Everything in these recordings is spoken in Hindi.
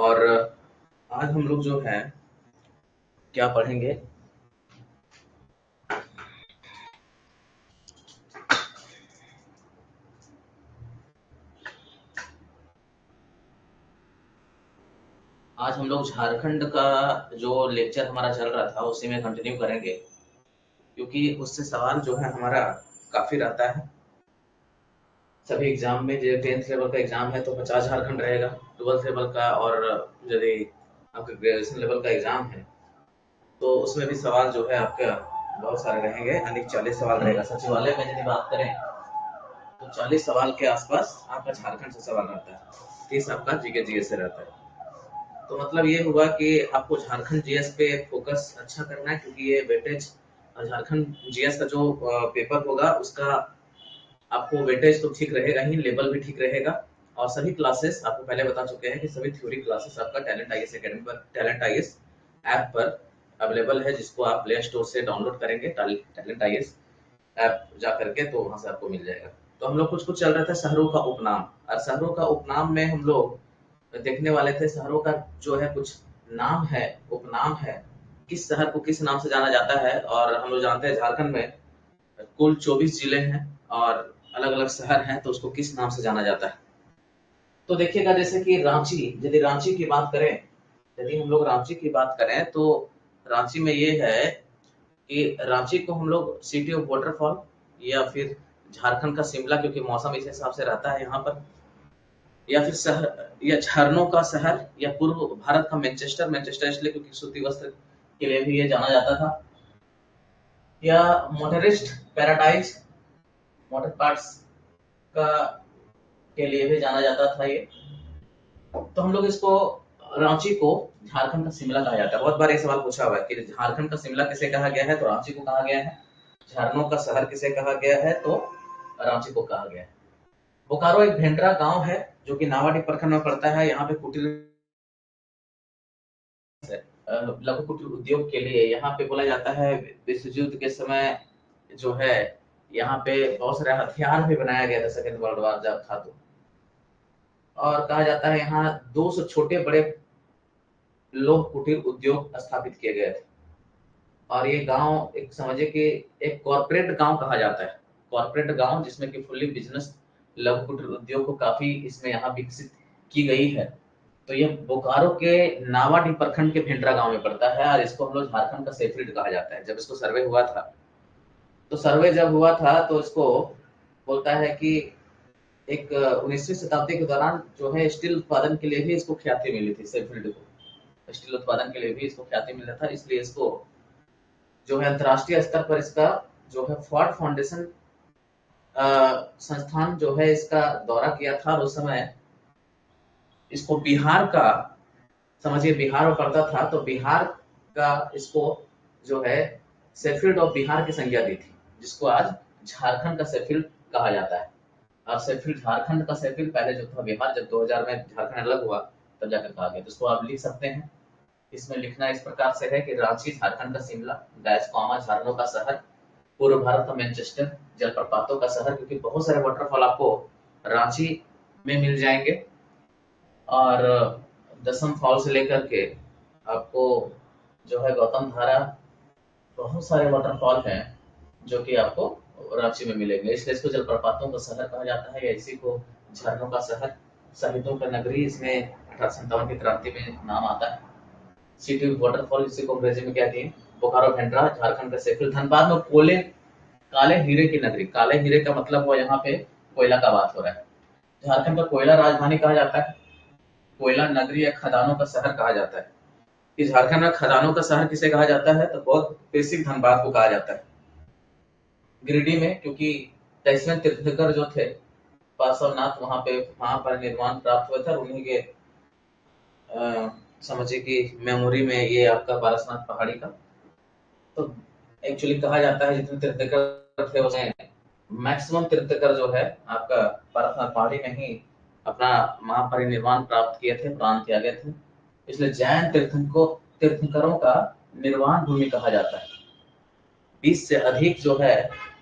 और आज हम लोग जो है क्या पढ़ेंगे, आज हम लोग झारखंड का जो लेक्चर हमारा चल रहा था उसी में कंटिन्यू करेंगे, क्योंकि उससे सवाल जो है हमारा काफी रहता है। सभी एग्जाम में जो 10th लेवल का एग्जाम है तो 50 झारखंड रहेगा, 12th लेवल का, और यदि आपका ग्रेजुएशन लेवल का एग्जाम है तो उसमें भी सवाल जो है आपका बहुत सारे रहेंगे, यानी 40 सवाल रहेगा। सचिवालय में यदि बात करें तो 40 सवाल के आसपास आपका झारखंड से सवाल रहता है, 30 आपका जीके जीएस से रहता है। तो मतलब ये हुआ कि आपको झारखंड जीएस पे फोकस अच्छा करना है, क्योंकि ये वेटेज झारखंड जीएस का जो पेपर होगा उसका आपको वेटेज तो ठीक रहेगा ही, लेवल भी ठीक रहेगा। और सभी क्लासेस आपको पहले बता चुके हैं कि सभी थ्योरी क्लासेस आपका टैलेंट आईएएस एकेडमी पर, टैलेंट आईएएस ऐप पर अवेलेबल है, जिसको आप प्ले स्टोर से डाउनलोड करेंगे, टैलेंट आईएएस ऐप जा करके, तो वहां से आपको मिल जाएगा। तो हम लोग कुछ कुछ चल रहा था शहरों का उपनाम, और शहरों का उपनाम में हम लोग देखने वाले थे शहरों का जो है कुछ नाम है, उपनाम है, किस शहर को किस नाम से जाना जाता है। और हम लोग जानते हैं झारखंड में कुल 24 जिले हैं और अलग अलग शहर हैं, तो उसको किस नाम से जाना जाता है। तो देखिएगा जैसे कि रांची, यदि रांची की बात करें, यदि हम लोग रांची की बात करें तो रांची में ये है कि रांची को हम लोग सिटी ऑफ वाटरफॉल, या फिर झारखंड का शिमला, क्योंकि मौसम इस हिसाब से रहता है यहाँ पर, या फिर शहर या झरनों का शहर, या पूर्व भारत का मैनचेस्टर, मैनचेस्टर इसलिए क्योंकि सूती वस्त्र के लिए भी ये जाना जाता था, या मोटरिस्ट पैराडाइज, मोटर पार्ट्स का के लिए भी जाना जाता था ये। तो हम लोग इसको, रांची को झारखंड का शिमला कहा जाता है। बहुत बार ये सवाल पूछा हुआ है कि झारखंड का शिमला किसे कहा गया है, तो रांची को कहा गया है। झरनों का शहर किसे कहा गया है, तो रांची को कहा गया है। बोकारो एक भेंडरा गांव है जो कि नावाडीह प्रखंड में पड़ता है। यहाँ पे कुटीर लघु कुटीर उद्योग के लिए यहाँ पे बोला जाता है, विश्व युद्ध के समय जो है यहाँ पे बहुत सारे हथियार भी बनाया गया था सेकेंड वर्ल्ड वार जब था तो। और कहा जाता है यहाँ 200 छोटे बड़े लोह कुटीर उद्योग स्थापित किए गए थे। और ये गांव एक समझिए कि एक कॉर्पोरेट गांव कहा जाता है, कॉर्पोरेट गांव जिसमें कि फुल्ली बिजनेस लघु कुटीर उद्योग को काफी इसमें यहाँ विकसित की गई है। तो ये बोकारो के नावाडीह प्रखंड के भेंडरा गांव में पड़ता है, और इसको हम लोग झारखंड का सेफील्ड कहा जाता है। जब इसको सर्वे हुआ था, तो सर्वे जब हुआ था तो इसको बोलता है कि एक 19वीं शताब्दी के दौरान जो है स्टील उत्पादन के लिए भी इसको ख्याति मिली थी, सेफील्ड को स्टील उत्पादन के लिए भी इसको ख्याति मिला था। इसलिए इसको जो है अंतरराष्ट्रीय स्तर पर इसका जो है फोर्ड फाउंडेशन संस्थान जो है इसका दौरा किया था, और उस समय इसको बिहार का, समझिए बिहार में पड़ता था, तो बिहार का इसको जो है शेफील्ड ऑफ बिहार की संज्ञा दी थी, जिसको आज झारखंड का शेफील्ड कहा जाता है। और शेफील्ड झारखंड का शेफील्ड पहले जो था बिहार, जब 2000 में झारखंड अलग हुआ तब जाकर कहा गया। तो इसको आप लिख सकते हैं, इसमें लिखना इस प्रकार से है कि रांची झारखंड का शिमला, डैश कॉमा झरनों का शहर, पूर्व भारत का मैनचेस्टर, जलप्रपातों का शहर, क्योंकि बहुत सारे वाटरफॉल आपको रांची में मिल जाएंगे। और दसम फॉल से लेकर के आपको जो है गौतम धारा, बहुत सारे वाटरफॉल हैं जो कि आपको रांची में मिलेंगे। इसलिए इसको जलप्रपातों का शहर कहा जाता है, या इसी को झरनों का शहर, शहीदों का नगरी इसमें 1857 की क्रांति में नाम आता है। सिटी वाटरफॉल इसी को अंग्रेजी में कहते हैं। बोकारो भेंडरा झारखंड का शेफील्ड। धनबाद में कोले, काले हीरे की नगरी, काले हीरे का मतलब हुआ यहाँ पे कोयला का बात हो रहा है। झारखंड का कोयला राजधानी कहा जाता है, कोयला नगरी या खदानों का शहर कहा जाता है। कि झारखंड में खदानों का शहर किसे कहा जाता है, तो बहुत बेसिक धनबाद को कहा जाता है। गिरिडीह में, क्योंकि 23वें तीर्थंकर जो थे पार्श्वनाथ, वहां पर निर्माण प्राप्त हुआ था, उन्हीं के समझिए कि मेमोरी में ये आपका पारसनाथ पहाड़ी का, तो एक्चुअली कहा जाता है जितने तीर्थंकर थे उसमें मैक्सिमम तीर्थंकर जो है आपका पारसनाथ पहाड़ी में ही अपना महापरिनिर्वाण प्राप्त किए थे, प्राण त्यागे थे। इसलिए जैन तीर्थंकरों का निर्वाण भूमि कहा जाता है। 20 से अधिक जो है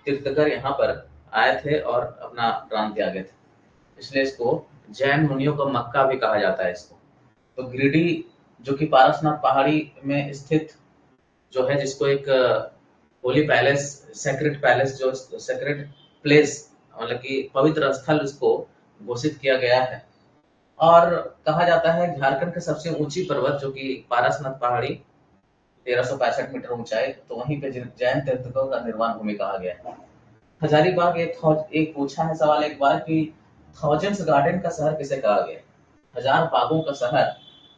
तीर्थंकर यहाँ पर आए थे और अपना प्राण त्यागे थे, इसलिए इसको जैन मुनियों का मक्का भी कहा जाता है इसको। तो गिरिडीह जो कि पारसनाथ पहाड़ी में स्थित जो है, जिसको एक होली पैलेस, सेक्रेट पैलेस, जो सेक्रेट प्लेस, मतलब कि पवित्र स्थल उसको घोषित किया गया है। और कहा जाता है झारखंड की सबसे ऊंची पर्वत जो कि पारसनाथ पहाड़ी 1365 मीटर ऊंचाई, तो वहीं पे जैन तीर्थकों का निर्माण भूमि कहा गया है। हजारीबाग एक पूछा है सवाल एक बार कि थाउजेंड्स गार्डन का शहर किसे कहा गया? हजार बागों का शहर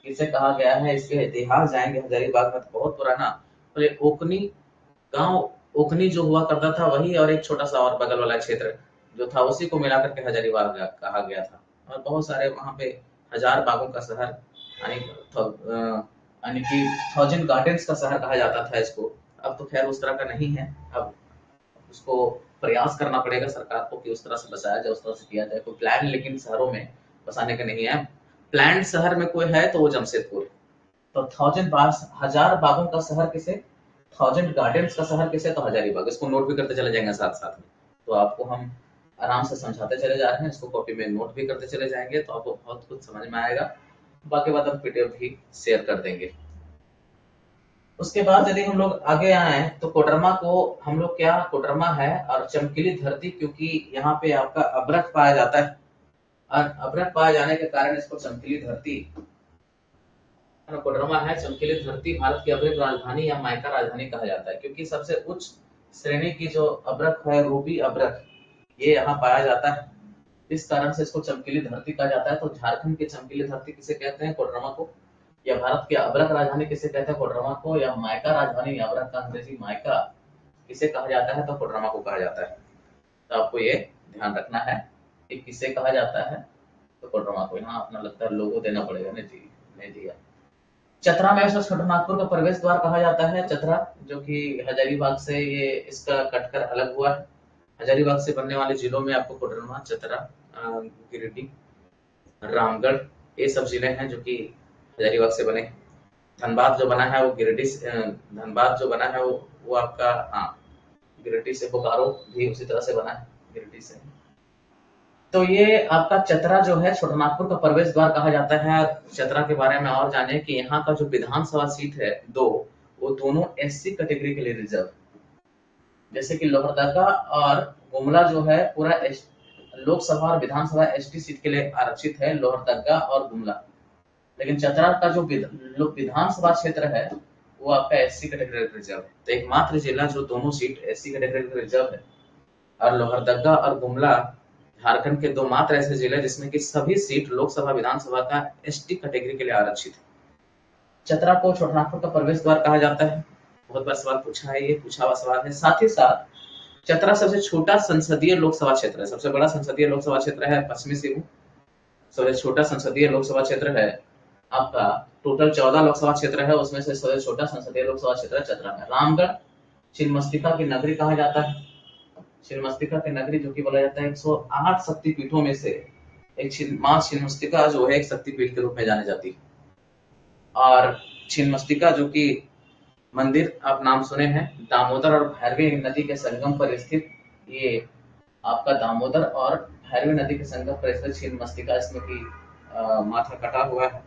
किसे कहा गया है? इसके इतिहास जाएंगे हजारीबाग में तो बहुत पुराना, तो ये ओकनी गांव, ओकनी जो हुआ करता था वही, और एक छोटा सा और बगल वाला क्षेत्र जो था उसी को मिलाकर के हजारीबाग कहा गया था। और बहुत सारे वहां पे हजार बागों का शहर, यानी कि थाउजेंड गार्डन्स का शहर कहा जाता था इसको। अब तो खैर उस तरह का नहीं है। अब उसको प्रयास करना पड़ेगा सरकार को कि उस तरह से बसाया जाए, उस तरह से किया जाए। कोई प्लान लेकिन शहरों में बसाने का नहीं है। प्लान शहर में कोई है तो वो जमशेदपुर। तो हजार बागों का शहर किसे, थाउजेंड गार्डन्स का शहर किसे, तो हजारीबाग। इसको नोट भी करते चले जाएंगे साथ साथ में, तो आपको हम आराम से समझाते चले जा रहे हैं। इसको कॉपी में नोट भी करते चले जाएंगे तो आपको बहुत कुछ समझ में आएगा। बाकी बात हम पीडीएफ भी शेयर कर देंगे। उसके बाद यदि हम लोग आगे आए तो कोडरमा को हम लोग क्या, कोडरमा है और चमकीली धरती, क्योंकि यहाँ पे आपका अभ्रक पाया जाता है, और अभ्रक पाए जाने के कारण इसको चमकीली धरती, कोडरमा है चमकीली धरती, भारत की अभ्रक राजधानी या माइका राजधानी कहा जाता है, क्योंकि सबसे उच्च श्रेणी की जो अभ्रक है, रूबी अभ्रक, ये यहाँ पाया जाता है। इस कारण से इसको चमकीली धरती कहा जाता है। तो झारखंड की चमकीली धरती किसे कहते हैं? कोडरमा को। या भारत की अभ्रक राजधानी किसे कहते हैं? कोडरमा को। या माइका राजधानी, अभ्रक का अंग्रेजी माइका, किसे कहा जाता है? तो कोडरमा को कहा जाता है। तो आपको ये ध्यान रखना है कि किसे कहा जाता है, तो कोडरमा को। यहाँ अपना लगता है लोगो देना पड़ेगा, नहीं जी, नहीं दिया। चतरा में छोटानागपुर का प्रवेश द्वार कहा जाता है, चतरा, जो कि हजारीबाग से ये इसका कटकर अलग हुआ है। हजारीबाग से बनने वाले जिलों में आपको कोडरमा, चतरा, गिरिडीह, रामगढ़, ये सब जिले हैं जो कि हजारीबाग से बने। धनबाद जो बना है वो धनबाद जो बना है वो आपका, हाँ, गिरिडीह से। बोकारो भी उसी तरह से बना है, गिरिडीह से। तो ये आपका चतरा जो है छोटानागपुर का प्रवेश द्वार कहा जाता है। चतरा के बारे में और जाने कि यहाँ का जो विधानसभा सीट है दो, वो दोनों एससी कैटेगरी के लिए रिजर्व, जैसे कि लोहरदगा और गुमला जो है पूरा लोकसभा और विधानसभा एसटी सीट के लिए आरक्षित है, लोहरदगा और गुमला। लेकिन चतरा का जो विधानसभा क्षेत्र है वो आपका एससी कैटेगरी रिजर्व है। तो एकमात्र जिला जो दोनों सीट एससी कैटेगरी रिजर्व है, और लोहरदगा और गुमला झारखंड के दो मात्र ऐसे जिले जिसमें कि सभी सीट लोकसभा विधानसभा का एसटी कैटेगरी के लिए आरक्षित है। चतरा को छोटानागपुर का प्रवेश द्वार कहा जाता है। बहुत बार सवाल पूछा है, ये पूछा हुआ सवाल है। साथ ही साथ चतरा सबसे छोटा संसदीय लोकसभा क्षेत्र है। सबसे बड़ा संसदीय लोकसभा क्षेत्र है पश्चिमी सिंहभूम, सबसे छोटा संसदीय लोकसभा क्षेत्र है आपका, टोटल 14 लोकसभा क्षेत्र है, उसमें से सबसे छोटा संसदीय लोकसभा क्षेत्र चतरा है। रामगढ़ छिन्नमस्तिका की नगरी कहा जाता है। छिन्नमस्तिका की नगरी जो कि बोला जाता है 108 शक्तिपीठों में से एक, मां छिन्नमस्तिका जो है एक शक्तिपीठ के रूप में जानी जाती है। और छिन्नमस्तिका जो कि मंदिर आप नाम सुने हैं, दामोदर और भैरवी नदी के संगम पर स्थित, ये आपका दामोदर और भैरवी नदी के संगम पर स्थित छिन्नमस्तिका, इसमें की माथा कटा हुआ है।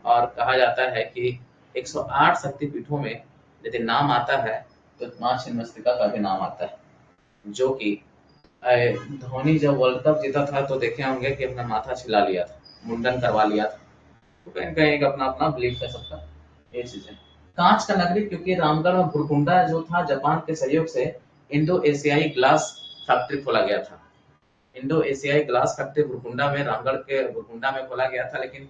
और कहा जाता है कि 108 शक्तिपीठों में यदि नाम आता है तो मां छिन्नमस्तिका का भी नाम आता है। जो कि धोनी जब वर्ल्ड कप जीता था तो देखे होंगे कि अपना माथा छिला लिया था, मुंडन करवा लिया था। तो कहीं कहीं अपना अपना बिलीफ है सबका, ये चीजें। कांच का नगरी, क्योंकि रामगढ़ में भुरकुंडा जो था जापान के सहयोग से इंडो एशियाई ग्लास फैक्ट्री खोला गया था। इंडो एशियाई ग्लास फैक्ट्री भुरकुंडा में, रामगढ़ के भुरकुंडा में खोला गया था, लेकिन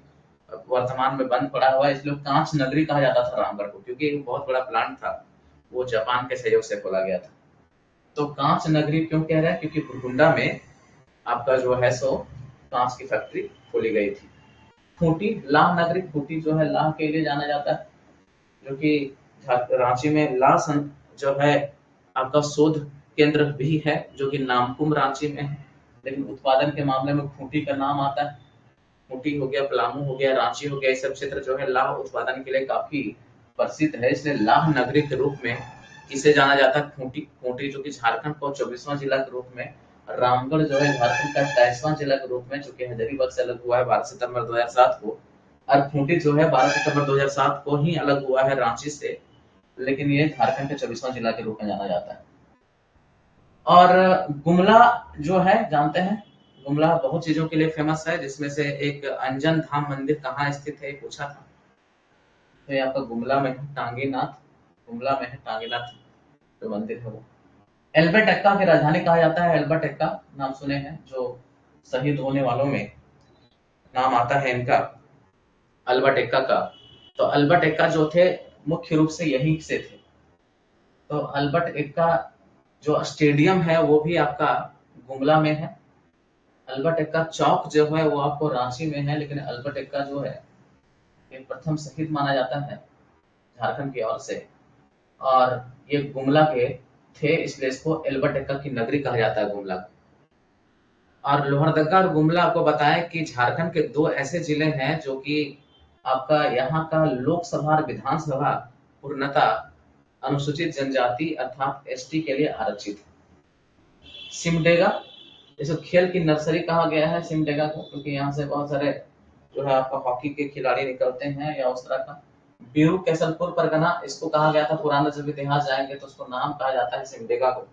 वर्तमान में बंद पड़ा हुआ है। इसलिए कांच नगरी कहा जाता था रामगढ़ को, क्योंकि बहुत बड़ा प्लांट था, वो जापान के सहयोग से खोला गया था। तो कांच नगरी क्यों कह रहा है? क्योंकि भुरकुंडा में आपका जो है सो कांच की फैक्ट्री खोली गई थी। खूंटी, लाह नगरी, खूंटी जो है लाह के लिए जाना जाता है, जो कि रांची में लाह जो है आपका शोध केंद्र भी है, जो कि नामकुम रांची में है। लेकिन उत्पादन के मामले में खूंटी का नाम आता है। खूंटी हो गया, पलामू हो गया, रांची हो गया, ये सब क्षेत्र जो है लाह उत्पादन के लिए काफी प्रसिद्ध है, इसलिए लाह नगरी के रूप में इसे जाना जाता है। खूंटी, खूंटी जो कि झारखंड का 24वां जिला के रूप में, रामगढ़ जो है झारखंड का 28वां जिला के रूप में, जो कि हजारीबाग से अलग हुआ है 12 सितंबर 2007 को, और खूंटी जो है 12 सितंबर 2007 को ही अलग हुआ है रांची से, लेकिन ये झारखंड का 24वां जिला के रूप में जाना जाता है। और गुमला जो है जानते हैं, गुमला बहुत चीजों के लिए फेमस है, जिसमें से एक अंजन धाम मंदिर कहाँ स्थित है पूछा था, तो ये आपका गुमला में है, टांगीनाथ, गुमला में है टांगीनाथ जो मंदिर है वो। एल्बर्ट एक्का की राजधानी कहा जाता है, एल्बर्ट एक्का नाम सुने हैं, जो शहीद होने वालों में नाम आता है इनका, अल्बर्ट एक्का का। तो अल्बर्ट एक्का जो थे मुख्य रूप से यहीं से थे। तो अल्बर्ट एक्का जो स्टेडियम है वो भी आपका गुमला में है। अल्बर्ट एक्का चौक जो है वो आपको रांची में है, लेकिन अल्बर्ट एक्का जो है ये प्रथम शहीद माना जाता है झारखंड की ओर से, और ये गुमला के थे, इसलिए इसको एल्बर्ट एक्का की नगरी कहा जाता है गुमला। और लोहरदगा और गुमला आपको बताएं कि झारखंड के दो ऐसे जिले हैं जो कि आपका यहाँ का लोकसभा और विधानसभा पूर्णतः अनुसूचित जनजाति अर्थात एसटी के लिए आरक्षित है। सिमडेगा, इसको खेल की नर्सरी कहा गया है सिमडेगा को, क्योंकि यहाँ से बहुत सारे जो है आपका हॉकी के खिलाड़ी निकलते हैं या उस तरह का। बीरू कैसलपुर परगना, इसको कहा गया था, पुराना जब इतिहास जाएंगे तो उसको नाम कहा जाता है सिमडेगा को।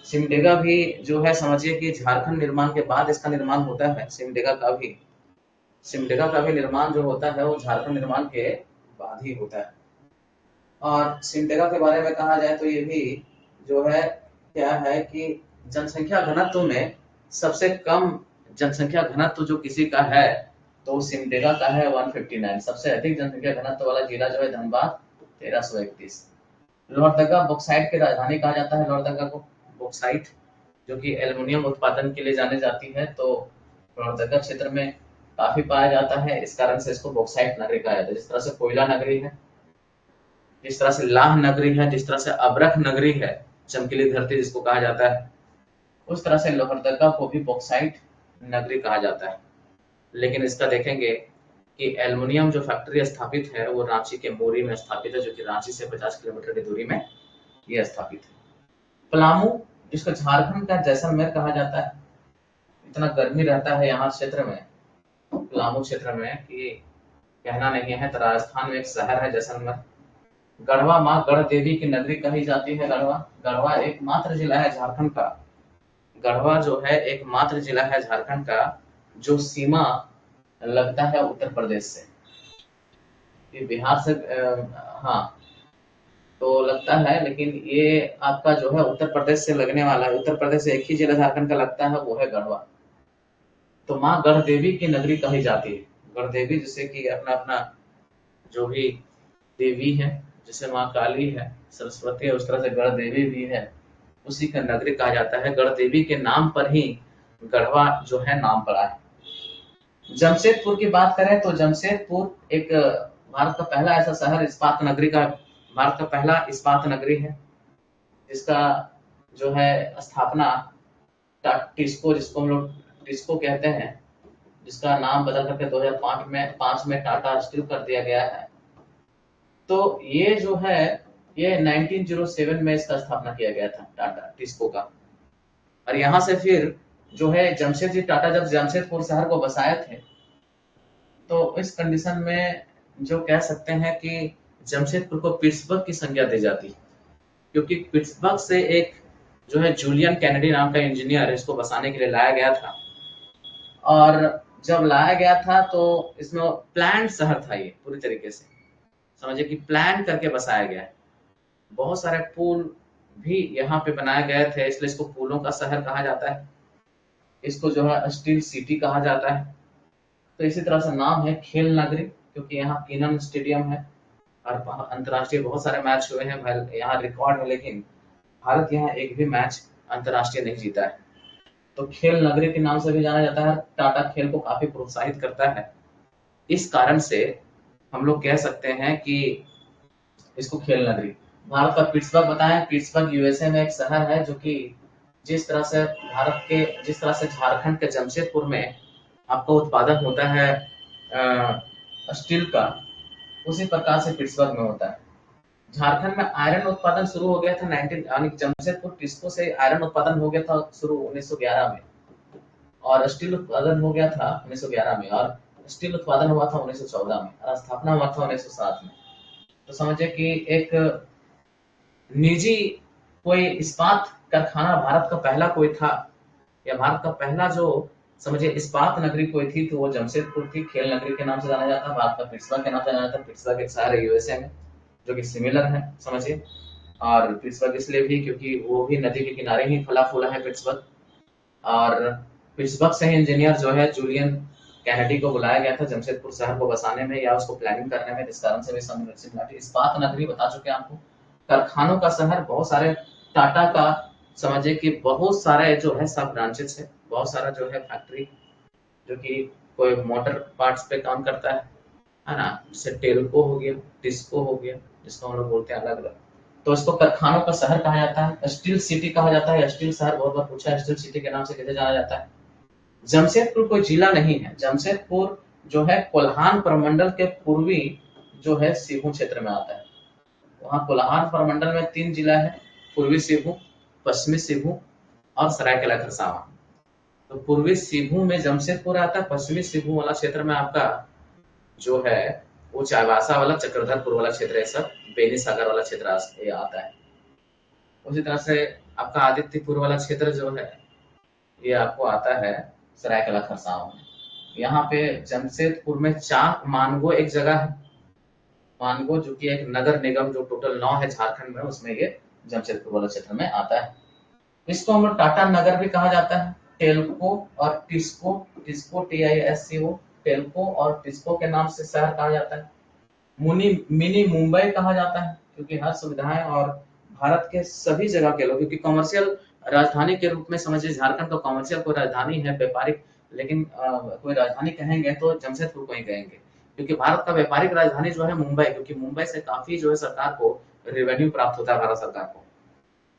सिमडेगा भी जो है समझिए कि झारखंड निर्माण के बाद इसका निर्माण होता है, सिमडेगा का भी निर्माण जो होता है वो झारखंड निर्माण के बाद ही होता है। और सिमडेगा के बारे में कहा जाए तो ये भी जो है क्या है कि जनसंख्या घनत्व में सबसे कम जनसंख्या घनत्व जो किसी का है तो सिमडेगा का है 159। सबसे अधिक जनसंख्या घनत्व वाला जिला जो है धनबाद 1331। लोहरदगा बॉक्साइट की राजधानी कहा जाता है लोहरदगा को, बॉक्साइट जो कि एल्युमिनियम उत्पादन के लिए जाने जाती है, तो लोहरदगा क्षेत्र में काफी पाया जाता है, इस कारण से इसको बॉक्साइट नगरी कहा जाता है। जिस तरह से कोयला नगरी है, जिस तरह से लाह नगरी है, जिस तरह से अब्रख नगरी है, चमकीली धरती जिसको कहा जाता है, उस तरह से लोहरदगा को भी बॉक्साइट नगरी कहा जाता है। लेकिन इसका देखेंगे कि एल्युमिनियम जो फैक्ट्री स्थापित है वो रांची के मोरी में स्थापित है, जो कि रांची से 50 किलोमीटर की दूरी में ये स्थापित है। पलामू, जिसको झारखंड का जैसलमेर कहा जाता है, इतना गर्मी रहता है यहाँ क्षेत्र में, पलामू क्षेत्र में, कि कहना नहीं है। तो राजस्थान में एक शहर है जैसलमेर। गढ़वा माँ गढ़ देवी की नगरी कही जाती है। गढ़वा, गढ़वा एकमात्र जिला है झारखंड का, गढ़वा जो है एकमात्र जिला है झारखंड का जो सीमा लगता है उत्तर प्रदेश से। ये बिहार से हाँ तो लगता है, लेकिन ये आपका जो है उत्तर प्रदेश से लगने वाला है। उत्तर प्रदेश से एक ही जिला झारखंड का लगता है, वो है गढ़वा। तो माँ गढ़ देवी की नगरी कही जाती है। गढ़ देवी जिसे कि अपना अपना जो भी देवी है, जैसे माँ काली है, सरस्वती है, उस तरह से गढ़ देवी भी है, उसी का नगरी कहा जाता है। गढ़ देवी के नाम पर ही गढ़वा जो है नाम पड़ा है। जमशेदपुर की बात करें तो जमशेदपुर एक भारत का पहला ऐसा शहर इस्पात नगरी का, भारत का पहला इस्पात नगरी है, जिसका जो है स्थापना टिस्को, जिसको हम लोग टिस्को कहते हैं, जिसका नाम बदल करके 2005 में टाटा स्टील कर दिया गया है। तो ये जो है ये 1907 में इसका स्थापना किया गया था टाटा टिस्को का। और यहाँ से फिर जो है जमशेदजी टाटा जब जमशेदपुर शहर को बसाए थे, तो इस कंडीशन में जो कह सकते हैं कि जमशेदपुर को पिट्सबर्ग की संज्ञा दी जाती है, क्योंकि पिट्सबर्ग से एक जो है जूलियन कैनेडी नाम का इंजीनियर इसको बसाने के लिए लाया गया था। और जब लाया गया था तो इसमें प्लान शहर था, ये पूरी तरीके से समझिए कि प्लान करके बसाया गया है। बहुत सारे पुल भी यहाँ पे बनाए गए थे, इसलिए इसको पुलों का शहर कहा जाता है। इसको जो है स्टील सिटी कहा जाता है। तो इसी तरह से नाम है खेल नगरी, क्योंकि यहाँ कीनन स्टेडियम है और अंतर्राष्ट्रीय बहुत सारे मैच हुए हैं यहाँ रिकॉर्ड है, लेकिन भारत यहाँ एक भी मैच अंतर्राष्ट्रीय नहीं जीता है। तो खेल नगरी के नाम से भी जाना जाता है। टाटा खेल को काफी प्रोत्साहित करता है, इस कारण से हम लोग कह सकते हैं कि इसको खेल नगरी। भारत का पिट्सबर्ग बताएं, पिट्सबर्ग यूएसए में एक शहर है, जो कि जिस तरह से जिस तरह से झारखंड के जमशेदपुर में आपका उत्पादन होता है स्टील का, उसी प्रकार से पिट्सबर्ग में होता है। झारखंड में आयरन उत्पादन शुरू हो गया था 19 जमशेदपुर टिस्को से आयरन उत्पादन हो गया था शुरू 1911 में, और स्टील उत्पादन हो गया था 1911 में। और स्टील उत्पादन हुआ था 1914 में और स्थापना हुआ था 1907 में। तो समझिए कि एक निजी कोई इस्पात कारखाना भारत का पहला कोई था, या भारत का पहला जो समझिए इस्पात नगरी कोई थी तो वो जमशेदपुर थी। खेल नगरी के नाम से जाना जाता है, भारत का पिट्सबर्ग के नाम से जाना जाता है। पिट्सबर्ग एक शहर है यूएसए में जो कि सिमिलर है समझिए। और पिट्सबर्ग इसलिए भी क्योंकि वो भी नदी के किनारे ही फला फूला है पिट्सबर्ग। और पिट्सबर्ग से ही इंजीनियर जो है जूलियन कैनेडी को बुलाया गया था जमशेदपुर शहर को बसाने में या उसको प्लानिंग करने में, जिस कारण से भी सिमिलरिटी। इस्पात नगरी बता चुके हैं आपको, कारखानों का शहर, बहुत सारे टाटा का समझिए कि बहुत सारे जो है सब ब्रांचेस है, बहुत सारा जो है फैक्ट्री जो कि कोई मोटर पार्ट्स पे काम करता है ना। जैसे टेल्को हो गया, टिस्को हो गया, जिसको हम लोग बोलते हैं अलग अलग। तो इसको कारखानों का शहर कहा जाता है, स्टील सिटी कहा जाता है। स्टील शहर बहुत बार पूछा है, स्टील सिटी के नाम से कैसे जाना जाता है। जमशेदपुर कोई जिला नहीं है, जमशेदपुर जो है कोल्हान प्रमंडल के पूर्वी जो है सिबू क्षेत्र में आता है। वहाँ कोल्हान प्रमंडल में 3 जिला है, पूर्वी सिबू, पश्चिमी सिबू और सरायकेला खरसावां। तो पूर्वी सिबू में जमशेदपुर आता है, पश्चिमी सिबू वाला क्षेत्र में आपका जो है वो चाईबासा वाला, चक्रधरपुर वाला क्षेत्र है, सब बेनी सागर वाला क्षेत्र ये आता है। उसी तरह से आपका आदित्यपुर वाला क्षेत्र जो है ये आपको आता है सरायकेला खरसावां में। यहाँ पे जमशेदपुर में मानगो एक जगह है, मानगो जो कि एक नगर निगम जो टोटल 9 है झारखंड में, उसमें ये जमशेदपुर वाला क्षेत्र में आता है। इसको हम लोग टाटा नगर भी कहा जाता है। टेल्को और टिस्को, टिस्को TISCO, टेल्को और टिस्को के नाम से शहर कहा जाता है। मिनी मुंबई कहा जाता है क्योंकि हर सुविधाएं और भारत के सभी जगह के लोग, क्योंकि कमर्शियल राजधानी के रूप में समझिए झारखंड का कमर्शियल कोई राजधानी है, व्यापारिक, लेकिन कोई राजधानी कहेंगे तो जमशेदपुर को ही कहेंगे, क्योंकि भारत का व्यापारिक राजधानी जो है मुंबई, क्योंकि मुंबई से काफी जो है सरकार को रेवेन्यू प्राप्त होता है भारत सरकार को।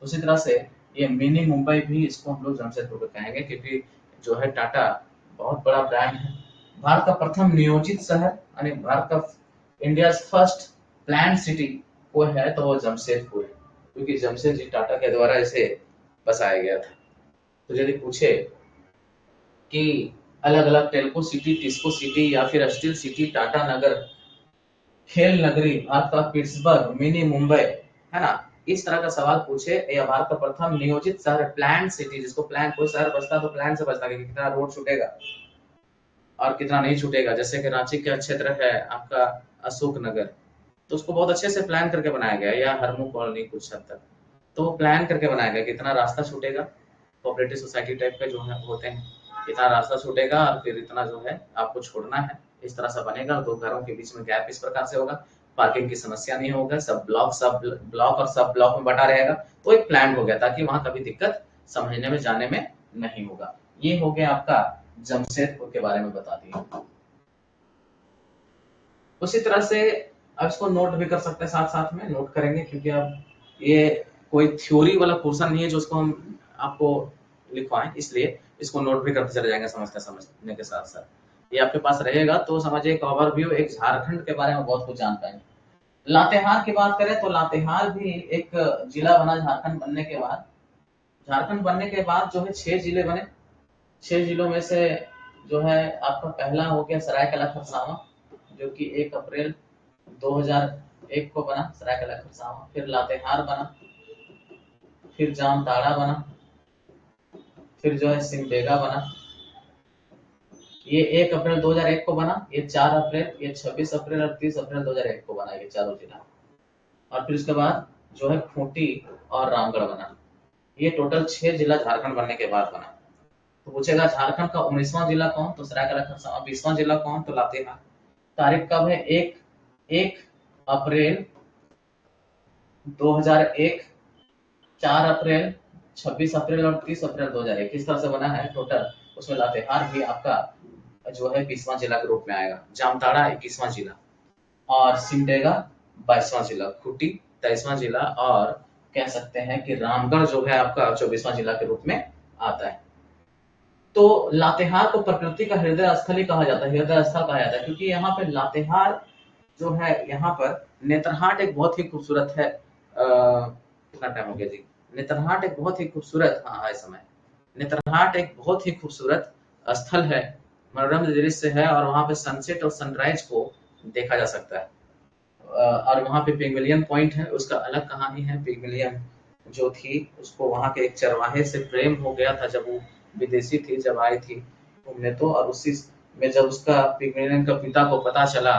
उसी तरह से ये मिनी मुंबई भी इसको हम लोग जमशेदपुर को कहेंगे, क्योंकि जो है टाटा बहुत बड़ा ब्रांड है। भारत का प्रथम नियोजित शहर यानी भारत का इंडिया फर्स्ट प्लान सिटी वो है तो वो जमशेदपुर है, क्योंकि जमशेद जी टाटा के द्वारा इसे बसाया गया था। तो यदि पूछे कि अलग अलग टेल्को सिटी, टिस्को सिटी या फिर स्टील सिटी, टाटा नगर, खेल नगरी, भारत का पिट्सबर्ग, मिनी मुंबई, है ना, इस तरह का सवाल पूछे, या भारत का प्रथम नियोजित शहर प्लान सिटी, जिसको प्लान, कोई शहर बसता तो प्लान से बसता कि कितना रोड छूटेगा और कितना नहीं छूटेगा। जैसे कि रांची का क्षेत्र है आपका अशोक नगर, तो उसको बहुत अच्छे से प्लान करके बनाया गया, या हरमू कॉलोनी कुछ हद तक, तो प्लान करके बनाया गया कितना रास्ता छूटेगा, कोऑपरेटिव सोसाइटी टाइप के जो है होते हैं, इतना रास्ता छूटेगा और फिर इतना जो है आपको छोड़ना है, इस तरह से बनेगा। दो घरों के बीच में गैप इस प्रकार से होगा, पार्किंग की समस्या नहीं होगा, सब ब्लॉक और सब ब्लॉक में बटा रहेगा, तो एक प्लान हो गया ताकि वहां कभी दिक्कत समझने में जाने में नहीं होगा। ये हो गया आपका जमशेदपुर के बारे में बता दिया। उसी तरह से अब इसको नोट भी कर सकते हैं, साथ साथ में नोट करेंगे, क्योंकि अब ये कोई थ्योरी वाला पोर्शन नहीं है जो उसको हम आपको लिखवाएं, इसलिए इसको नोट भी करते चले जाएंगे समझने के साथ साथ। ये आपके पास रहेगा तो समझिए एक ओवरव्यू, एक झारखंड के बारे में बहुत कुछ जान पाएंगे। लातेहार की बात करें तो लातेहार भी एक जिला बना झारखंड बनने के बाद। झारखंड बनने के बाद जो है 6 जिले बने। 6 जिलों में से जो है आपका पहला हो गया सरायकेला खरसावां, जो कि 1 अप्रैल 2001 को बना सरायकेला खरसावां। फिर लातेहार बना, फिर जामताड़ा बना, फिर जो है सिमडेगा बना, ये 1 अप्रैल 2001 को बना, ये 4 अप्रैल, ये 26 अप्रैल और 30 अप्रैल 2001 को बना, ये चारों जिला। और फिर उसके बाद जो है खूंटी और रामगढ़ बना। ये टोटल 6 जिला झारखंड बनने के बाद बना। तो पूछेगा झारखंड का 19वां जिला कौन, तो सरायकेला खरसावां। 20वां जिला कौन, तो लातेहार। तारीख कब है, 1 अप्रैल 2001, 4 अप्रैल, 26 अप्रैल और 30 अप्रैल 2001, किस तरह से बना है टोटल। उसमें लातेहार भी आपका जो है 20वां जिला के रूप में आएगा, जामताड़ा 21वां जिला, और सिमडेगा 22वां जिला, खूंटी 23वां जिला, और कह सकते हैं कि रामगढ़ जो है आपका 24वां जिला के रूप में आता है। तो लातेहार को प्रकृति का हृदय स्थल ही कहा जाता है, हृदय स्थल कहा जाता है, क्योंकि यहाँ पे लातेहार जो है, यहाँ पर नेतरहाट एक बहुत ही खूबसूरत है। कितना टाइम हो गया जी, नेतरहाट एक बहुत ही खूबसूरत, हाँ इस समय नेतरहाट एक बहुत ही खूबसूरत स्थल है मनोरम दृश्य है और वहाँ पे सनसेट और सनराइज को देखा जा सकता है। और वहाँ पे पिगमिलियन पॉइंट है, उसका अलग कहानी है। पिगमिलियन जो थी उसको वहाँ के एक चरवाहे से प्रेम हो गया था जब वो विदेशी थी, जब आई थी घूमने, तो और उसी में जब उसका पिगमिलियन का पिता को पता चला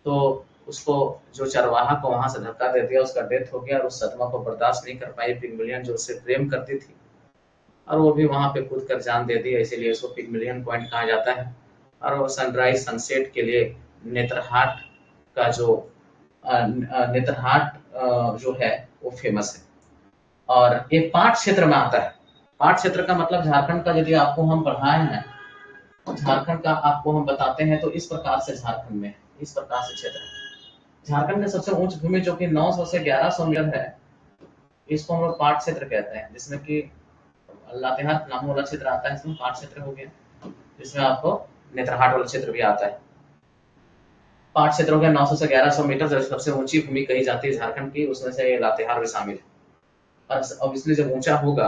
तो उसको जो चरवाहा को वहां से धक्का दे दिया, उसका डेथ हो गया और उस सदमा को बर्दाश्त नहीं कर पाई पिगमिलियन जो उससे प्रेम करती थी, और वो भी वहां पे कूद कर जान दे दी, इसीलिए उसको पिगमिलियन पॉइंट कहा जाता है। और वो सनराइज सनसेट के लिए नेत्रहाट का जो नेत्रहाट जो है वो फेमस है। और ये पाट क्षेत्र में आता है। पाट क्षेत्र का मतलब झारखंड का यदि आपको हम पढ़ाए हैं, झारखंड का आपको हम बताते हैं तो इस प्रकार से झारखंड में इस प्रकार से क्षेत्र है। झारखंड का सबसे ऊंच भूमि जो कि 900 से 1100 मीटर है, इसको हम लोग पाट क्षेत्र कहते हैं, जिसमें कि लातेहार नाम वाला क्षेत्र आता है, इसमें पाट क्षेत्र हो गया, जिसमें आपको नेत्रहाट वाला क्षेत्र भी आता है। पाट क्षेत्र हो गया 900 से 1100 मीटर, जो सबसे ऊंची भूमि कही जाती है झारखंड की, उसमें से लातेहार भी शामिल है। और ऑब्वियसली जब ऊंचा होगा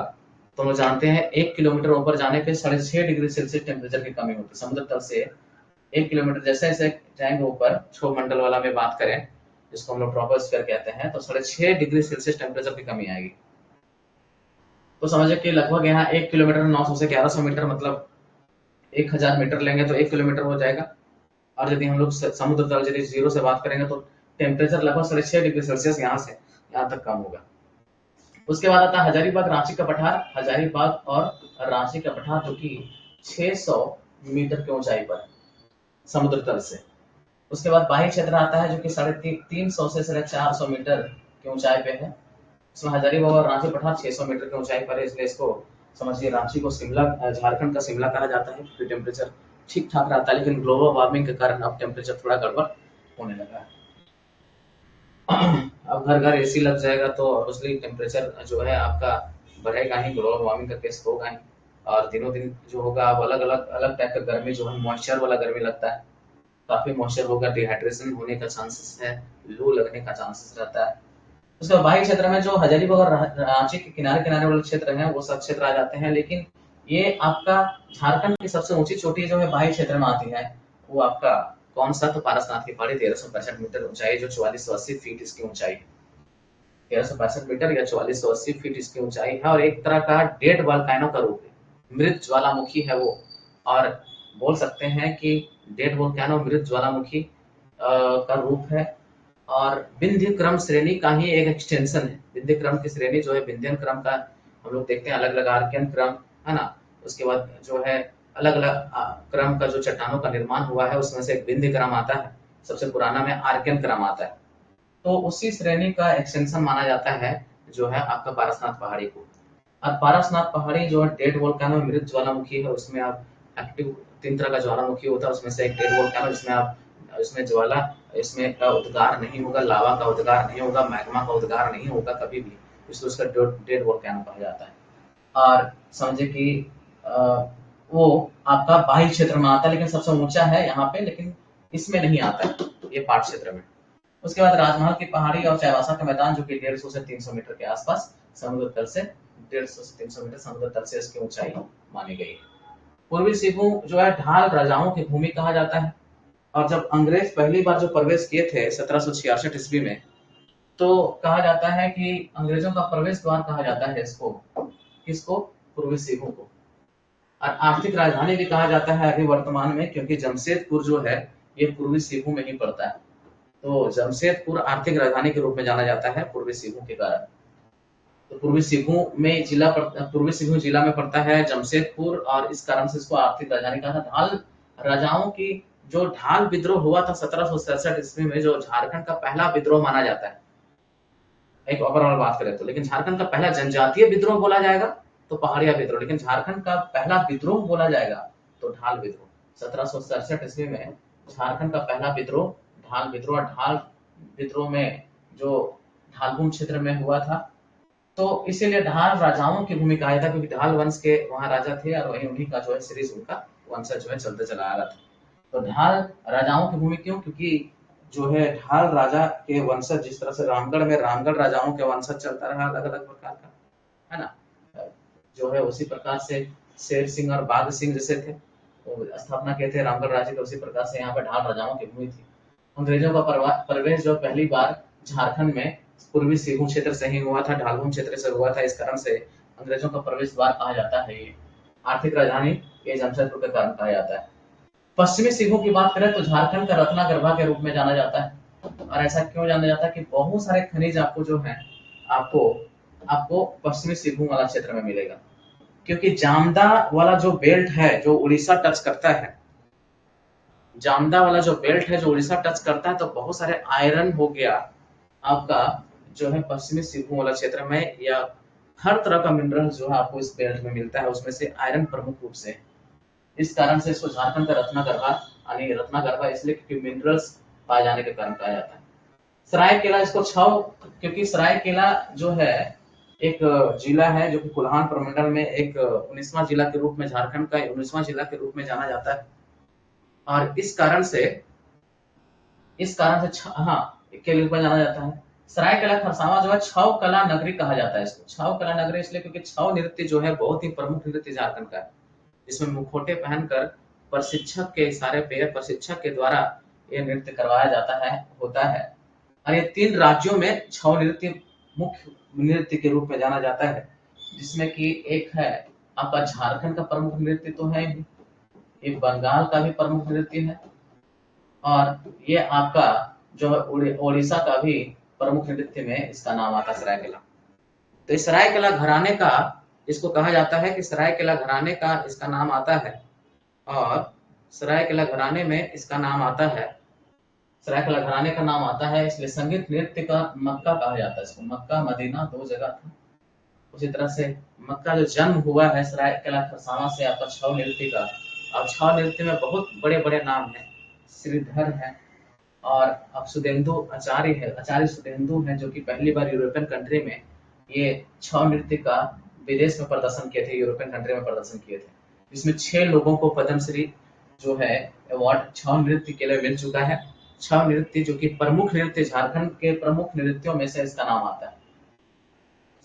तो हम लोग जानते हैं 1 किलोमीटर ऊपर जाने पे 6.5 डिग्री सेल्सियस टेम्परेचर की कमी होती है। समुद्र तल से 1 किलोमीटर जैसे जैसे जाएंगे ऊपर, क्षोभ मंडल वाला में बात करें जिसको हम लोग ट्रोपोस्फीयर कहते हैं, तो 6.5 डिग्री सेल्सियस टेम्परेचर की कमी आएगी। तो समझिए कि लगभग यहाँ 1 किलोमीटर 900 से 1100 मीटर मतलब 1000 मीटर लेंगे तो 1 किलोमीटर हो जाएगा। और यदि हम लोग समुद्र तल यदि जीरो से बात करेंगे तो टेम्परेचर लगभग 6.5 डिग्री सेल्सियस यहाँ से यहाँ तक कम होगा। उसके बाद आता है हजारीबाग रांची का पठार। हजारीबाग और रांची का पठार जो कि 600 मीटर की ऊंचाई पर समुद्र तल से। उसके बाद बाही क्षेत्र आता है जो कि 350 से 450 मीटर की ऊंचाई पे है। इसमें हजारीबाग और रांची पठार 600 मीटर की ऊंचाई पर है, इसलिए इसको समझिए रांची को शिमला, झारखंड का शिमला कहा जाता है, क्योंकि टेम्परेचर ठीक ठाक रहता है, लेकिन ग्लोबल वार्मिंग के कारण अब टेम्परेचर थोड़ा गड़बड़ होने लगा है। अब घर घर एसी लग जाएगा तो ऑब्वियसली टेम्परेचर जो है आपका बढ़ेगा ही, ग्लोबल वार्मिंग का केस होगा ही। और दिनों दिन जो होगा अब अलग टाइप का गर्मी जो है मॉइस्चर वाला गर्मी लगता है, काफी मॉइस्चर होगा, डिहाइड्रेशन होने का चांसेस है, लू लगने का चांसेस रहता है। उसके बाद बाही क्षेत्र में जो हजारीबाग और रांची के किनारे किनारे वाले क्षेत्र हैं वो सब क्षेत्र आ जाते हैं, लेकिन ये आपका झारखंड की सबसे ऊंची चोटी जो है बाही क्षेत्र में आती है, वो आपका कौन सा, तो पारसनाथ की पहाड़ी 1365 मीटर ऊंचाई, जो 4480 फीट इसकी ऊंचाई है। 1365 मीटर या 4480 फीट इसकी ऊंचाई है, और एक तरह का डेड वॉल्केनो का रूप है, मृत ज्वालामुखी है वो। और बोल सकते हैं कि डेड वॉल्केनो मृत ज्वालामुखी का रूप है। और विंध्य क्रम श्रेणी का ही एक एक्सटेंशन है। विंध्य क्रम की श्रेणी जो है विंध्यन क्रम का हम लोग देखते हैं, अलग अलग आर्कियन क्रम है ना। उसके बाद जो है अलग अलग क्रम का जो चट्टानों का निर्माण हुआ है उसमें से एक विंध्य क्रम आता है, सबसे पुराना में आर्कियन क्रम आता है। तो उसी श्रेणी का एक्सटेंशन माना जाता है जो है आपका पारसनाथ पहाड़ी को। और पारसनाथ पहाड़ी जो है डेड वोल्केनो मृत ज्वालामुखी है, उसमें आप एक्टिव 3 तरह का ज्वालामुखी होता है, उसमें से एक डेड वोल्केनो जिसमें आप इसमें ज्वाला इसमें का उद्गार नहीं होगा, लावा का उद्गार नहीं होगा, मैग्मा का उद्गार नहीं होगा कभी भी, इसलिए उसका डेड वोल्केनो कहा जाता है। और समझे कि वो आपका बाही क्षेत्र में आता है, लेकिन सबसे ऊंचा है यहाँ पे, लेकिन इसमें नहीं आता है, ये पाट क्षेत्र में। उसके बाद राजमहल की पहाड़ी और चाईबासा का मैदान जो कि 150 से 300 मीटर के आसपास समुद्र तल से 150 से 300 मीटर समुद्र तल से इसकी ऊंचाई मानी गई है। पूर्वी सिंहभूम जो है ढाल राजाओं की भूमि कहा जाता है। और जब अंग्रेज पहली बार जो प्रवेश किए थे 1766 ईस्वी में, तो कहा जाता है कि अंग्रेजों का प्रवेश द्वार कहा जाता है इसको, किसको, पूर्वी सिंहभूम को। और आर्थिक राजधानी भी कहा जाता है अभी वर्तमान में, क्योंकि जमशेदपुर जो है ये पूर्वी सिंहभूम में ही पड़ता है, तो जमशेदपुर आर्थिक राजधानी के रूप में जाना जाता है पूर्वी सिंहभूम के कारण। तो पूर्वी सिंहभूम जिला में पड़ता है जमशेदपुर, और इस कारण से इसको आर्थिक राजधानी कहा था। ढाल राजाओं की जो ढाल विद्रोह हुआ था 1767 ईस्वी में, जो झारखंड का पहला विद्रोह माना जाता है, एक ओवरऑल बात करें तो। लेकिन झारखंड का पहला जनजातीय विद्रोह बोला जाएगा तो पहाड़िया विद्रोह, लेकिन झारखंड का पहला विद्रोह बोला जाएगा तो ढाल विद्रोह। 1767 ईस्वी में झारखंड का पहला विद्रोह ढाल विद्रोह। ढाल विद्रोह में जो ढालभूम क्षेत्र में हुआ था, तो इसीलिए ढाल राजाओं की भूमि कहा जाता, क्योंकि ढाल वंश के वहां राजा थे और वही उन्हीं का जो है सीरीज उनका वंशज जो है चलते चला आ रहा था। तो ढाल राजाओं की भूमि क्यों, क्योंकि जो है ढाल राजा के वंशज, जिस तरह से रामगढ़ में रामगढ़ राजाओं के वंशज चलता रहा अलग अलग प्रकार का, है ना, जो है उसी प्रकार से शेर सिंह और बाघ सिंह जैसे थे, स्थापना किए थे रामगढ़ राज्य के, उसी प्रकार से यहाँ पे ढाल राजाओं की भूमि थी। अंग्रेजों का प्रवेश जो पहली बार झारखंड में पूर्वी सिंहभूम क्षेत्र से ही हुआ था, ढालभूम क्षेत्र से हुआ था। इस कारण से अंग्रेजों का प्रवेश द्वार कहा जाता है। ये आर्थिक राजधानी ये जमशेदपुर के कारण कहा जाता है। पश्चिमी सिंहभूम की बात करें तो झारखंड का रत्नागर्भा के रूप में जाना जाता है। और ऐसा क्यों जाना जाता है कि बहुत सारे खनिज आपको जो है आपको आपको पश्चिमी सिंहभूम वाला क्षेत्र में मिलेगा, क्योंकि जामदा वाला जो बेल्ट है जो उड़ीसा टच करता है, जामदा वाला जो बेल्ट है जो उड़ीसा टच करता है, तो बहुत सारे आयरन हो गया आपका जो है पश्चिमी सिंहभूम वाला क्षेत्र में, या हर तरह का मिनरल जो है आपको इस बेल्ट में मिलता है, उसमें से आयरन प्रमुख रूप से। इस कारण से इसको झारखंड का रत्नागर्भा, यानी रत्नागर्भा इसलिए क्योंकि मिनरल्स पाए जाने के कारण कहा जाता है। सरायकेला इसको छाव, क्योंकि सरायकेला जो है एक जिला है जो कि कोल्हान प्रमंडल में एक 19वां जिला के रूप में, झारखंड का 19वां जिला के रूप में जाना जाता है। और इस कारण से हाँ के रूप में जाना जाता है। सरायकेला खरसावां जो है छाव कला नगरी कहा जाता है इसको। छाव कला नगरी इसलिए क्योंकि छाव नृत्य जो है बहुत ही प्रमुख नृत्य झारखंड का है, जिसमें मुखौटे पहनकर प्रशिक्षक के इशारे पे, प्रशिक्षक के द्वारा ये नृत्य करवाया जाता है, होता है। और ये 3 राज्यों में छाव नृत्य मुख्य नृत्य के रूप में जाना जाता है, जिसमें कि एक है आपका झारखंड का प्रमुख नृत्य तो है ही, ये बंगाल का भी प्रमुख नृत्य है, और ये आपका जो है उड़ीसा का भी प्रमुख नृत्य में इसका नाम आता है सरायकेला। तो इस सरायकेला घराने का इसको कहा जाता है कि सरायकेला घराने का इसका नाम आता है, और सरायकेला घराने में इसका नाम आता है, सरायकेला घराने का नाम आता है इसलिए संगीत नृत्य का मक्का कहा जाता है इसको। मक्का मदीना 2 जगह था। उसी तरह से मक्का जो जन्म हुआ है सरायकेला खरसावां से आपका छाव नृत्य का। अब छाव नृत्य में बहुत बड़े बड़े नाम है, श्रीधर है, और अब सुधेंदु आचार्य है, आचार्य सुधेंदु है, जो कि पहली बार यूरोपियन कंट्री में ये छाव नृत्य का विदेश में प्रदर्शन किए थे, यूरोपियन कंट्री में प्रदर्शन किए थे। इसमें 6 लोगों को पद्मश्री जो है अवार्ड छाव नृत्य के लिए मिल चुका है। छाव नृत्य जो कि प्रमुख नृत्य, झारखंड के प्रमुख नृत्यों में से इसका नाम आता है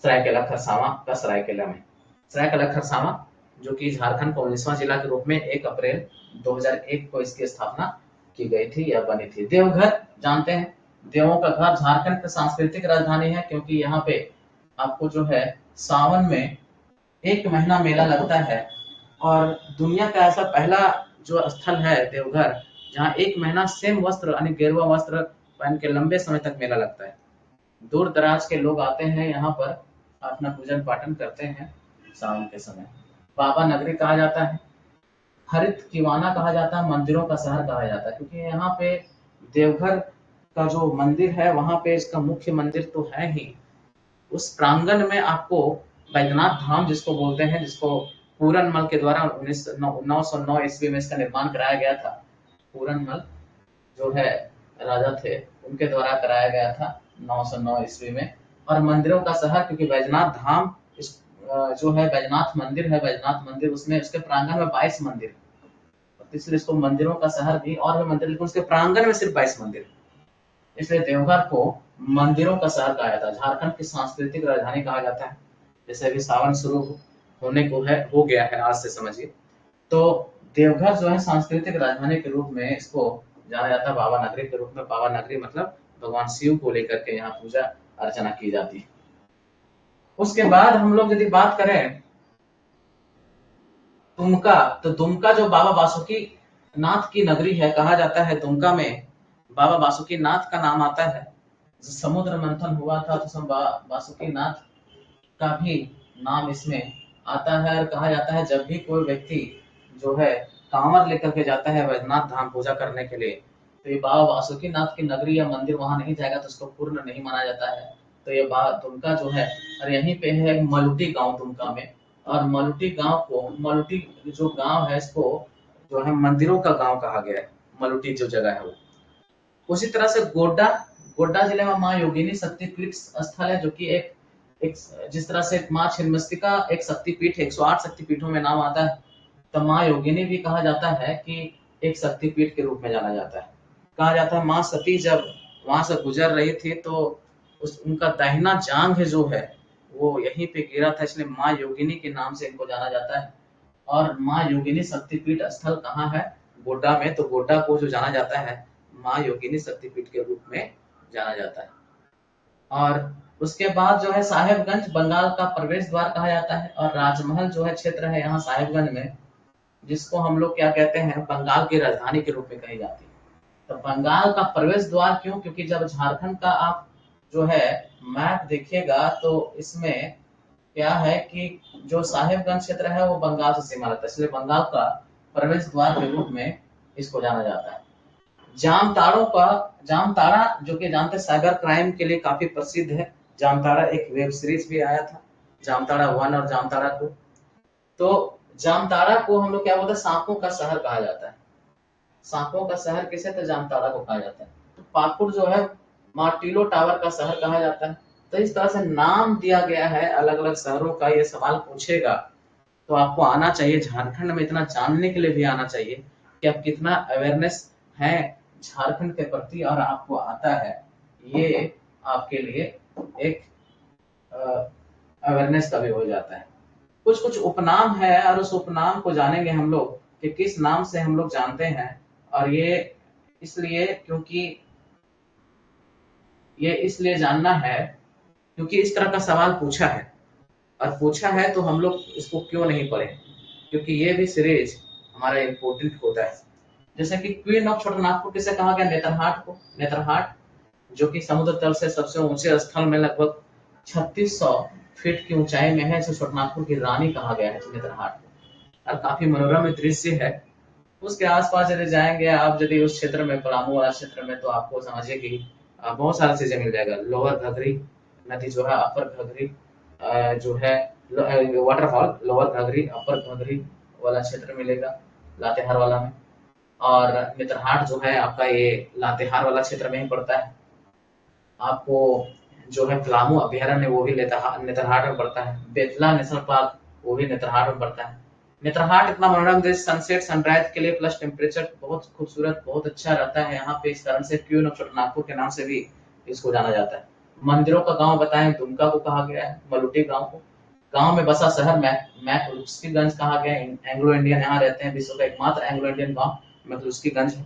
सरायकेला खरसावां का। सरायकेला खरसावां जो कि झारखंड का 19वां जिला के रूप में 1 अप्रैल 2001 को इसकी स्थापना की गई थी या बनी थी। देवघर जानते हैं, देवों का घर झारखंड की सांस्कृतिक राजधानी है, क्योंकि यहाँ पे आपको जो है सावन में 1 महीना मेला लगता है, और दुनिया का ऐसा पहला जो स्थल है देवघर, जहाँ 1 महीना सेम वस्त्र यानी गेरुआ वस्त्र पहन के लंबे समय तक मेला लगता है। दूर दराज के लोग आते हैं यहाँ पर, अपना पूजन पाठन करते हैं सावन के समय। बाबा नगरी कहा जाता है, हरित किवाना कहा जाता है, मंदिरों का शहर कहा जाता है, क्योंकि यहाँ पे देवघर का जो मंदिर है वहां पे इसका मुख्य मंदिर तो है ही, उस प्रांगण में आपको बैद्यनाथ धाम जिसको बोलते हैं, जिसको पूरनमल के द्वारा 909 ईस्वी में इसका निर्माण कराया गया था। पूरनमल जो है राजा थे, उनके द्वारा कराया गया था 909 ईस्वी में। और मंदिरों का शहर, क्योंकि बैजनाथ धाम इस जो है बैजनाथ मंदिर है, बैजनाथ मंदिर उसमें उसके प्रांगण में 22 मंदिर, इसलिए इसको मंदिरों का शहर भी, और भी मंदिर, लेकिन उसके प्रांगण में सिर्फ 22 मंदिर, इसलिए देवघर को मंदिरों का शहर कहा जाता है, झारखंड की सांस्कृतिक राजधानी कहा जाता है। जैसे अभी सावन शुरू होने को है, हो गया है आज से समझिए, तो देवघर जो है सांस्कृतिक राजधानी के रूप में इसको जाना जाता है, बाबा नगरी के रूप में। बाबा नगरी मतलब भगवान शिव को लेकर के यहाँ पूजा अर्चना की जाती है। उसके बाद हम लोग यदि बात करें दुमका, तो दुमका जो बाबा बासुकी नाथ की नगरी है, कहा जाता है दुमका में बाबा बासुकी नाथ का नाम आता है। समुद्र मंथन हुआ था तो बासुकी नाथ का भी नाम इसमें आता है, और कहा जाता है जब भी कोई व्यक्ति जो है कांवर लेकर के जाता है वैद्यनाथ धाम पूजा करने के लिए, तो ये बाबा बासुकी नाथ की नगरी या मंदिर वहां नहीं जाएगा तो उसको पूर्ण नहीं माना जाता है। तो ये दुमका जो है, और यहीं पे है मलुटी गांव दुमका में, और मलुटी गांव को, मलुटी जो गांव है इसको जो है मंदिरों का गांव कहा गया है, मलुटी जो जगह है वो। उसी तरह से गोड्डा, गोड्डा जिले में माँ योगिनी शक्तिपीठ स्थल है, जो कि एक जिस तरह से माँ छिन्नमस्तिका एक शक्तिपीठ, 108 शक्तिपीठों में नाम आता है, तो माँ योगिनी भी कहा जाता है कि एक शक्तिपीठ के रूप में जाना जाता है। कहा जाता है माँ सती जब वहां से गुजर रही थी तो उनका दाहिना जांघ जो है वो यहीं पे गिरा था, इसलिए माँ योगिनी के नाम से इनको जाना जाता है। और माँ योगिनी शक्तिपीठ स्थल कहाँ है? गोड्डा में। तो गोड्डा को जो जाना जाता है माँ योगिनी शक्तिपीठ के रूप में जाना जाता है। और उसके बाद जो है साहेबगंज बंगाल का प्रवेश द्वार कहा जाता है, और राजमहल जो है क्षेत्र है यहाँ साहेबगंज में, जिसको हम लोग क्या कहते हैं, बंगाल की राजधानी के रूप में कही जाती है। तो बंगाल का प्रवेश द्वार क्यों? क्योंकि जब झारखंड का आप जो है मैप देखिएगा तो इसमें क्या है कि जो साहेबगंज क्षेत्र है वो बंगाल से सीमा लगता है, इसलिए बंगाल का प्रवेश द्वार के रूप में इसको जाना जाता है। जामताड़ा जो कि जानते साइबर क्राइम के लिए काफी प्रसिद्ध है। जामताड़ा एक वेब सीरीज भी आया था, जामताड़ा 1 और जामताड़ा 2। तो जामताड़ा को हम लोग क्या बोलते हैं, सांपों का शहर कहा जाता है। सांपों का शहर किसे? तो जामताड़ा को कहा जाता है। तो पाकुड़ जो है मार्टिलो टावर का शहर कहा जाता है। तो इस तरह से नाम दिया गया है अलग अलग शहरों का। ये सवाल पूछेगा तो आपको आना चाहिए, झारखंड में इतना जानने के लिए भी आना चाहिए कि आप कितना अवेयरनेस है झारखंड के प्रति और आपको आता है। ये आपके लिए एक अवेयरनेस का भी हो जाता है। कुछ कुछ उपनाम है और उस उपनाम को जानेंगे हम लोग कि किस नाम से हम लोग जानते हैं। और ये इसलिए जानना है क्योंकि इस तरह का सवाल पूछा है, और पूछा है तो हम लोग इसको क्यों नहीं पढ़े, क्योंकि ये भी सीरीज हमारा इम्पोर्टेंट होता है। जैसे कि क्वीन ऑफ छोटानागपुर किसे कहा गया? नेतरहाट को। नेतरहाट जो कि समुद्र तल से सबसे ऊंचे स्थल में लगभग 3600 फीट की ऊंचाई में है, इसे छोटानागपुर की रानी कहा गया है नेतरहाट को। और काफी मनोरम दृश्य है। उसके आसपास यदि जाएंगे आप, यदि उस क्षेत्र में पलामू वाला क्षेत्र में, तो आपको समझिए कि बहुत सारी चीजें मिल जाएगा। लोअर घघरी नदी जो है, अपर घघरी जो है वाटरफॉल, लोअर घघरी अपर घघरी वाला क्षेत्र मिलेगा लातेहार वाला में। और नेतरहाट जो है आपका ये लातेहार वाला क्षेत्र में ही पड़ता है। आपको जो है पलामू अभ्यारण्य वो भी नेतरहाट में पड़ता है। बेतला नेशनल पार्क वो भी नेतरहाट में पड़ता है। नेतरहाट इतना मनोरम दृश्य सनसेट सनराइज के लिए, प्लस टेम्परेचर बहुत खूबसूरत बहुत अच्छा रहता है यहाँ पे। इस कारण से क्वीन ऑफ छोटानागपुर के नाम से भी इसको जाना जाता है। मंदिरों का गांव बताएं, दुमका को कहा गया है, मलुटी गांव को। गांव में बसा शहर मैकलुस्कीगंज कहा गया है। एंग्लो इंडियन यहाँ रहते हैं, विश्व का एकमात्र एंग्लो इंडियन गांव मैकलुस्कीगंज है।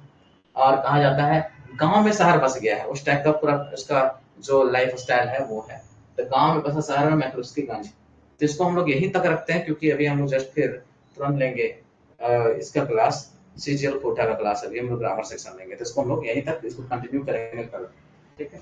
और कहा जाता है गांव में शहर बस गया है, उस टाइप का पूरा उसका जो लाइफ स्टाइल है वो है। तो गांव में बसा शहर है मैकलुस्कीगंज। तो इसको हम लोग यहीं तक रखते हैं, क्योंकि अभी हम लोग जस्ट फिर तुरंत लेंगे इसका क्लास, सीजीएल कोटा का क्लास। अभी हम लोग ग्रामर सेक्शन लेंगे, तो इसको हम लोग यहीं तक इसको कंटिन्यू करेंगे कल। ठीक है।